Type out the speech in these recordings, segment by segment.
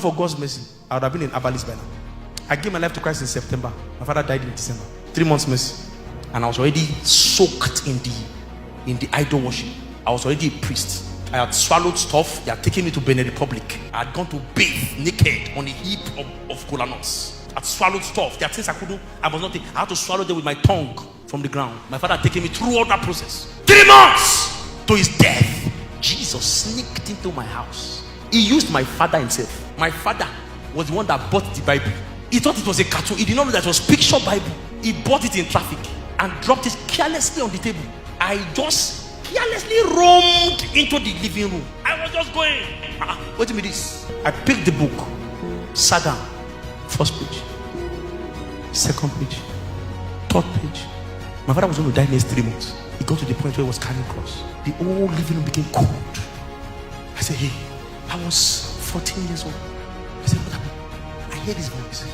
For God's mercy, I would have been in herbalist by now. I gave my life to Christ in September. My father died in December. 3 months mercy, and I was already soaked in the idol worship. I was already a priest. I had swallowed stuff. They had taken me to Benin Republic. I had gone to bathe naked on a heap of kola nuts. I had swallowed stuff. There are things I couldn't. I was not. I had to swallow them with my tongue from the ground. My father had taken me through all that process. 3 months to his death. Jesus sneaked into my house. He used my father himself. My father was the one that bought the Bible. He thought it was a cartoon. He did not know that it was picture Bible. He bought it in traffic and dropped it carelessly on the table. I just carelessly roamed into the living room. I was just going, wait a minute. I picked the book, sat down, first page, second page, third page. My father was going to die next 3 months. He got to the point where he was carrying cross. The whole living room became cold. I said, hey, I was 14 years old. I said, what happened? I heard his voice.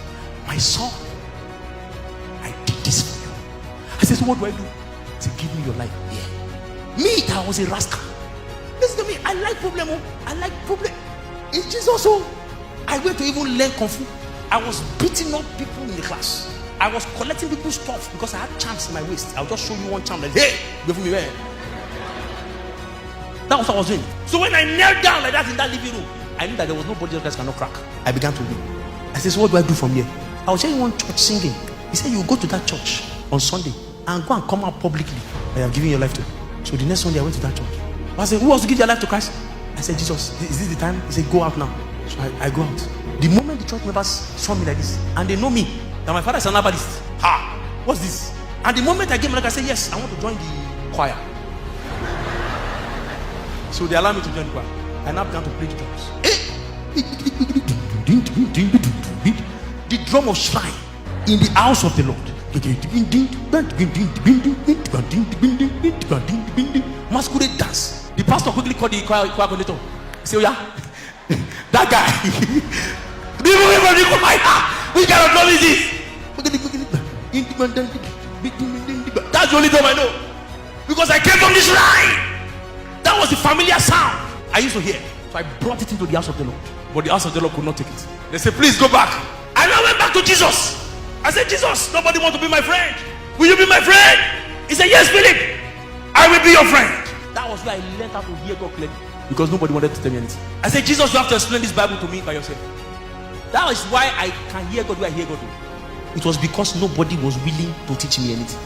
My son, I did this for you. I said, so what do I do? He said, give me your life. Yeah. Me, that was a rascal. Listen to me, I like problem. I like problem. It's Jesus. Also, I went to even learn Kung Fu. I was beating up people in the class. I was collecting people's stuff because I had charms in my waist. I'll just show you one charm. Like, hey, give me where. That was what I was doing. So when I knelt down like that in that living room, I knew that there was nobody else that cannot crack. I began to weep. I said, so what do I do from here? I was hearing one church singing. He said, you go to that church on Sunday and go and come out publicly that you are giving your life to. So the next Sunday I went to that church. I said, who wants to give their life to Christ? I said, Jesus, is this the time? He said, go out now. So I go out. The moment the church members saw me like this, and they know me, that my father is an herbalist. Ha! What's this? And the moment I gave my life, I said, yes, I want to join the choir. So they allowed me to join the choir. I now began to play the drums. The drum of shrine in the house of the Lord. Masquerade dance. The pastor quickly called the choir coordinator. He said, oh yeah, that guy. Which kind of drum is this? That's the only drum I know. Because I came from the shrine. That was the familiar sound I used to hear. So I brought it into the house of the Lord. But the house of the Lord could not take it. They said, please go back. And I went back to Jesus. I said, Jesus, nobody wants to be my friend. Will you be my friend? He said, yes, Philip, I will be your friend. That was where I learned how to hear God clearly. Because nobody wanted to tell me anything. I said, Jesus, you have to explain this Bible to me by yourself. That is why I can hear God where I hear God. It was because nobody was willing to teach me anything.